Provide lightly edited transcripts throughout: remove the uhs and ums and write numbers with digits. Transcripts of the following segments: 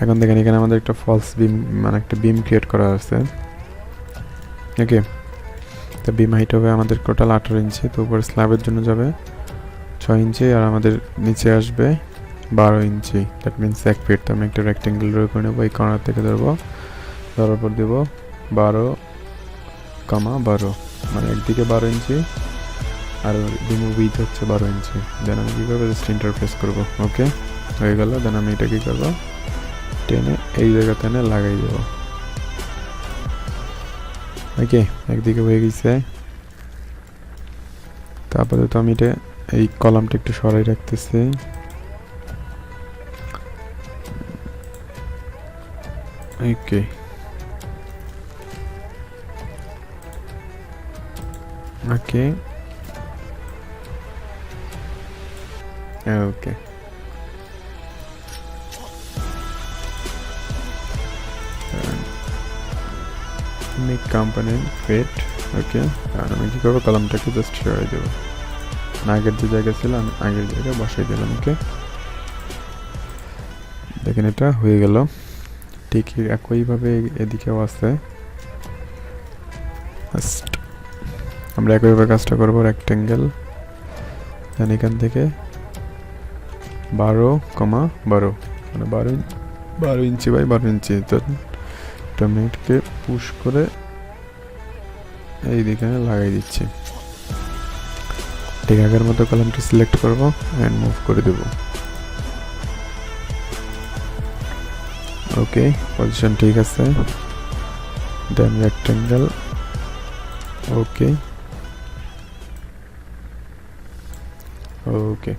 এখন দেখেন এখানে আমাদের একটা ফলস বিম মানে একটা বিম ক্রিয়েট করা আছে। ওকে, তো বিম হাইট হবে আমাদের টোটাল 18 ইঞ্চি। তো উপরে স্ল্যাবের জন্য যাবে 6 ইঞ্চি আর আমাদের নিচে আসবে 12 ইঞ্চি, দ্যাট মিনস 1 ফিট। তো আমি একটা রেক্টেঙ্গেল ড্র করে নেবো, এই কর্নার থেকে ধরবো, ধরার পর দেবো 12,12 মানে একদিকে 12 ইঞ্চি আর বিমের উইথ হচ্ছে 12 ইঞ্চি। দেন আমি কী করবো, জাস্ট ইন্টারফেস করবো। ওকে, হয়ে গেল। দেন আমি এটা কী করবো, টেনে এই জায়গাতে এনে লাগাই দেবো। ওকে, একদিকে হয়ে গেছে। তারপরে তো আমি এটা এই কলামটা একটু সরাই রাখতেছি। ওকে, ওকে, ওকে, মেক কম্পোনেন্ট ফিট। ওকে, আর আমি কী করবো, কলামটাকে জাস্ট সরাই দেবো। আগের যে জায়গা ছিল আমি আগের জায়গায় বসাই দিলাম। ওকে, দেখেন এটা হয়ে গেল। ঠিক একইভাবে এদিকেও আছে। আমরা একইভাবে কাজটা করবো। রেক্টেঙ্গেল, দেন এখান থেকে 12,12 মানে 12 ইঞ্চি বাই 12 ইঞ্চি। তো আমি এটাকে পুশ করে এই দিকে লাগাই দিচ্ছি। ঠিক আগের মতো কলামটি সিলেক্ট করবো অ্যান্ড মুভ করে দেব। ওকে, পজিশন ঠিক আছে। দেন রেক্টেঙ্গেল। ওকে, ওকে,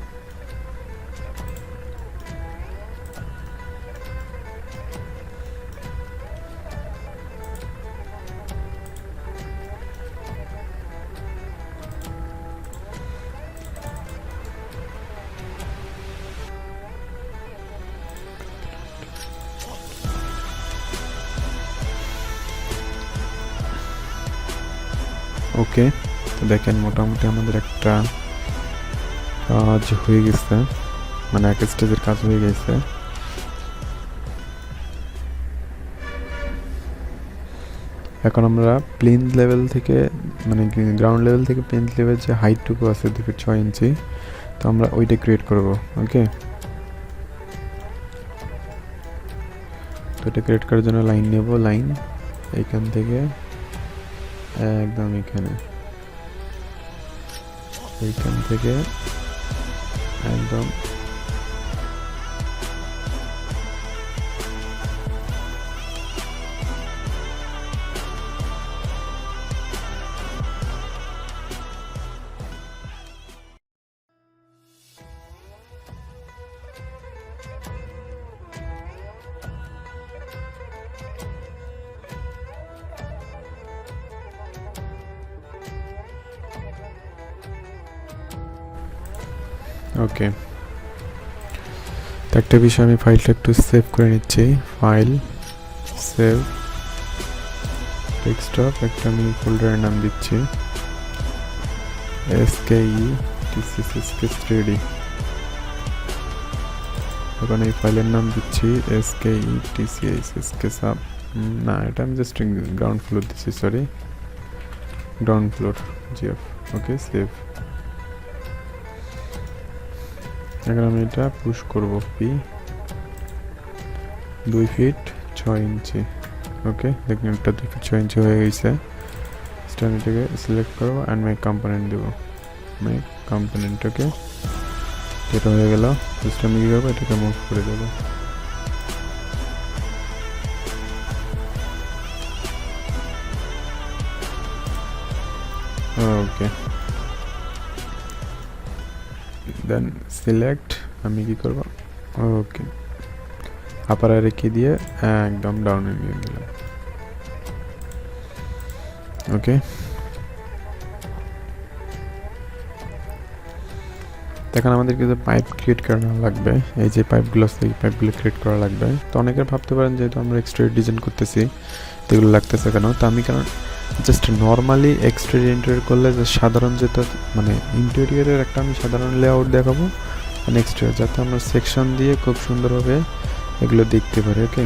ওকে। তো দেখেন মোটামুটি আমাদের একটা কাজ হয়ে গেছে, মানে এক স্টেজের কাজ হয়ে গেছে। এখন আমরা প্লেন লেভেল থেকে মানে গ্রাউন্ড লেভেল থেকে প্লেন লেভেল যে হাইটটুকু আছে 2 ফিট 6 ইঞ্চি, তো আমরা ওইটা ক্রিয়েট করব। ওকে, তো এটা ক্রিয়েট করার জন্য লাইন নেব। লাইন এইখান থেকে একদম এখানে, এইখান থেকে একদম ওকে। তো একটা বিষয়, আমি ফাইলটা একটু সেভ করে নিচ্ছি। ফাইল, সেভ, ডেস্কটপ, একটা আমি ফোল্ডারের নাম দিচ্ছি SketchUp 3D। এখন এই ফাইলের নাম দিচ্ছি SketchUp। না, এটা আমি জাস্ট গ্রাউন্ড ফ্লোর দিচ্ছি, সরি, গ্রাউন্ড ফ্লোর GF। ওকে, সেভ। এখন আমি এটা পুশ করব পি 2 ফিট 6 ইঞ্চি। ওকে, দেখুন এটা 2 ফিট 6 ইঞ্চি হয়ে গেছে। আমি এটাকে সিলেক্ট করবো অ্যান্ড মেক কম্পোনেন্ট দেবো। Make component. ওকে, এটা হয়ে গেল। জাস্ট আমি কী করবো, এটাকে মুভ করে দেবো। ওকে, দেন সিলেক্ট, আমি কি করব, ওকে, আপার রেখে দিয়ে একদম ডাউনে নিয়ে গেলাম। ওকে, এখন আমাদের কিছু পাইপ ক্রিয়েট করা লাগবে। এই যে পাইপগুলো আছে, এই পাইপগুলো ক্রিয়েট করা লাগবে। তো অনেকের ভাবতে পারেন যেহেতু আমরা এক্সটেরিয়র ডিজাইন করতেছি তো এগুলো লাগতেছে কেন। তো আমি কারণ জাস্ট নর্মালি এক্সটেরিয়র করলে যে সাধারণ যেটা মানে ইন্টেরিয়রের একটা আমি সাধারণ লেআউট দেখাবো, এক্সটেরিয়র যাতে আমরা সেকশন দিয়ে খুব সুন্দরভাবে এগুলো দেখতে পারে। ওকে,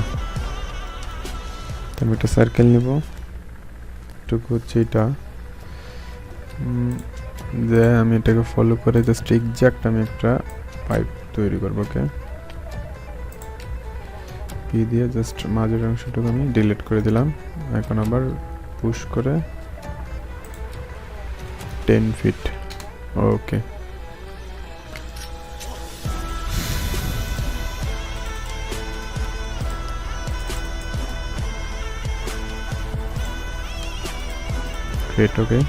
আমি একটা সার্কেল নেব, টুকু হচ্ছে এটা, যে আমি এটাকে ফলো করে জাস্ট এক্সাক্ট আমি একটা পাইপ তৈরি করবো। ওকে, পি দিয়ে জাস্ট মাঝের অংশটুকু আমি ডিলিট করে দিলাম। এখন আবার পুশ করে 10 feet. Okay, great. Okay,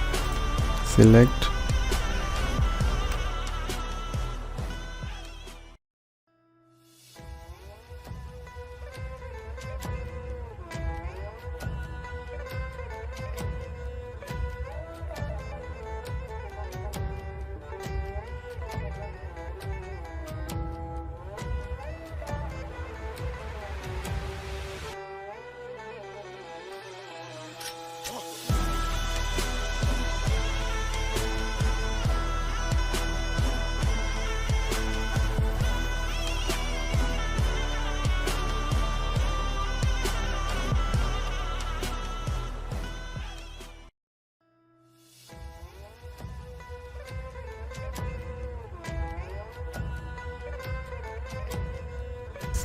select,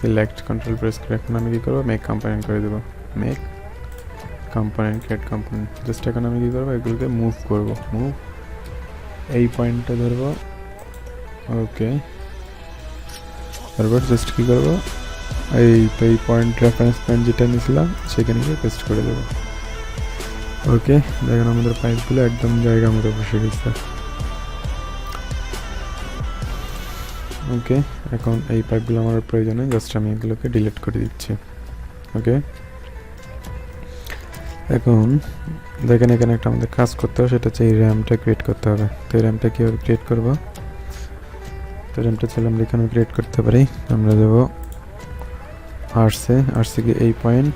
select, control press করে এখন আমি কি করব, মেক কম্পোনেন্ট করে দেব। Make component, create component. Just এখন আমি কি করব, এগুলোকে মুভ করব। মুভ, এই পয়েন্টটা ধরব। ওকে, তারপর জাস্ট কি করব, এই পয়েন্ট, রেফারেন্স পয়েন্ট যেটা নিয়েছিলাম সেখানে গিয়ে পেস্ট করে দেব। ওকে, দেখেন আমাদের পাইপগুলো একদম জায়গা মতো বসে গেছে। ওকে, এখন এই পাইপগুলো আমার প্রয়োজনে, জাস্ট আমি এগুলোকে ডিলিট করে দিচ্ছি। ওকে, এখন দেখেন এখানে একটা আমাদের কাজ করতে হবে, সেটা হচ্ছে এই র্যামটা ক্রিয়েট করতে হবে। তো এই র্যামটা কীভাবে ক্রিয়েট করব, তো র্যামটা চাইলে আমরা এখানে ক্রিয়েট করতে পারি। আমরা দেব আর্টসে কি এই পয়েন্ট,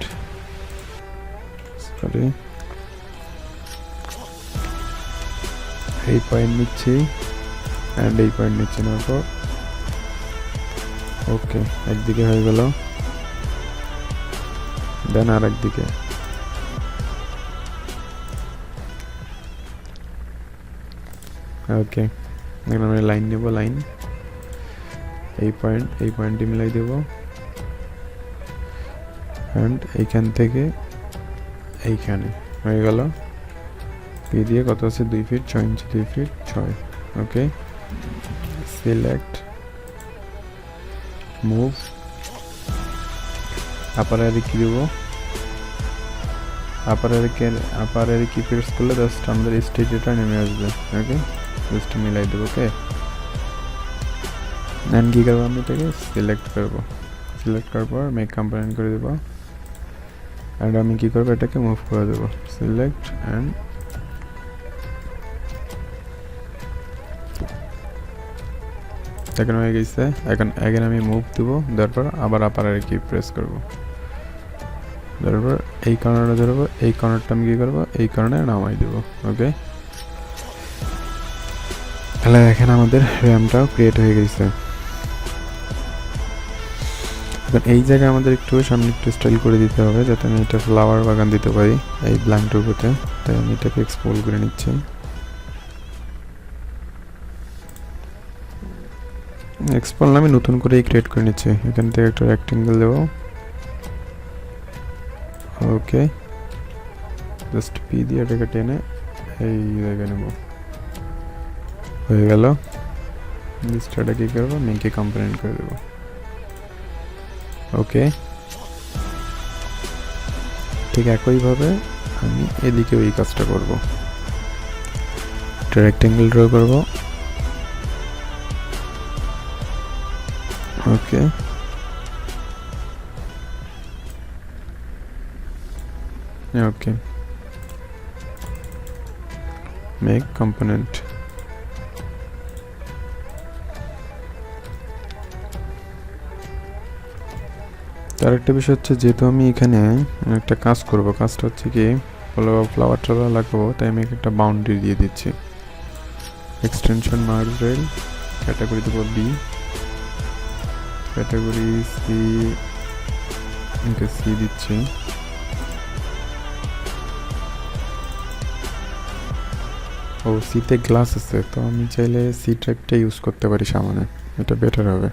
সরি এই পয়েন্ট নিচ্ছি অ্যান্ড এই পয়েন্ট নিচ্ছি, নেওয়ার পর ওকে একদিকে হয়ে গেল, দেন আর একদিকে। ওকে, এখন আমরা লাইন নেব, লাইন এই পয়েন্টে মিলাই দেব অ্যান্ড এইখান থেকে এইখানে হয়ে গেল। পি দিয়ে কত আছে, 2 ফিট 6 ইঞ্চি, 2 ফিট 6। ওকে, সিলেক্ট, মুভ, আপার অ্যারে কি দেবো, আপার অ্যারে কি প্রেস করলে জাস্ট আমাদের স্টেজটা নেমে আসবে। ওকে, জাস্ট মিলাই দেবো। ওকে, দেন কী করবো, আমি এটাকে সিলেক্ট করবো, সিলেক্ট করার পর মেক কম্পোনেন্ট করে দেবো অ্যান্ড আমি কী করবো, এটাকে মুভ করে দেবো। সিলেক্ট অ্যান্ড এখন হয়ে গেছে। এখন আমি মুভ দেবো, দেওয়ার পর আবার আপার অ্যারে কি প্রেস করবো, তারপর এই কর্নারটা ধরবো, এই কর্নারটা আমি কী করবো, এই কর্নারে নামাই দেবো। ওকে, তাহলে এখানে আমাদের র্যামটাও ক্রিয়েট হয়ে গেছে। এখন এই জায়গায় আমাদের একটু সামনে একটু স্টাইল করে দিতে হবে, যাতে আমি এটা ফ্লাওয়ার বাগান দিতে পারি এই ব্ল্যাঙ্কটুকুতে। তাই আমি এটাকে এক্সপোর্ট করে নিচ্ছি। এক্সপোর্ট আমি নতুন করেই ক্রিয়েট করে নিচ্ছি। এখান থেকে একটা রেক্টেঙ্গেল দেবো। ওকে, জাস্ট পি দিয়ে এটাকে টেনে এই জায়গায় নেব, হয়ে গেল। লিস্টটা কী করবো, মেকে কম্পোনেন্ট করে দেবো। ওকে, ঠিক একইভাবে আমি এদিকে ওই কাজটা করব। একটা রেক্টেঙ্গেল ড্র করব। ওকে, ওকে, মেক কম্পোনেন্ট। তার একটা বিষয় হচ্ছে, যেহেতু আমি এখানে একটা কাজ করব, কাজটা হচ্ছে কি ফ্লাওয়ারটা লাগাবো, তাই আমি একটা বাউন্ডারি দিয়ে দিচ্ছি। এক্সটেনশন মার্ক রেল, ক্যাটাগরি দেবো বি, ক্যাটাগরি সি ওকে সি দিচ্ছি। ও সিতে গ্লাস আছে, তো আমি চাইলে সি টাইপটা ইউজ করতে পারি সামনে, এটা বেটার হবে।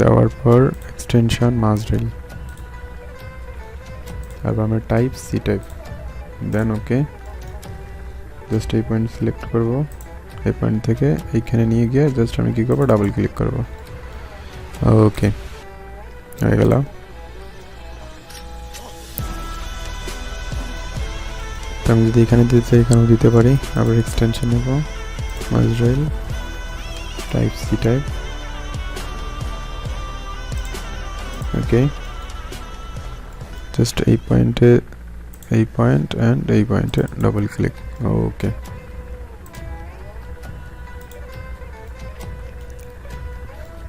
দেওয়ার পর এক্সটেনশন মাসড্রিল, তারপর আমরা টাইপ সি টাইপ, দেন ওকে। জাস্ট এই পয়েন্ট সিলেক্ট করব, এই পয়েন্ট থেকে এইখানে নিয়ে গিয়ে জাস্ট আমি কী করবো, ডাবল ক্লিক করব। ওকে হয়ে গেল। আমি যদি এখানে দিতে চাই এখানেও দিতে পারি। আবার এক্সটেনশন নেব, মাসড্রিল টাইপ সি টাইপ, ওকে। জাস্ট এই পয়েন্টে, এই পয়েন্ট অ্যান্ড এই পয়েন্টে ডাবল ক্লিক, ওকে।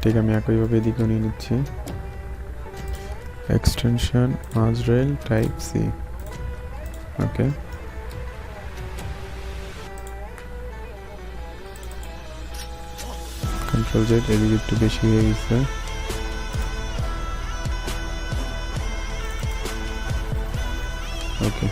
ঠিক আমি একইভাবে এদিকেও নিয়ে নিচ্ছি, এক্সটেনশন মাসড্রিল টাইপ সি, ওকে। কন্ট্রোল জেড, এদিকে একটু বেশি হয়ে গেছে, ওকে।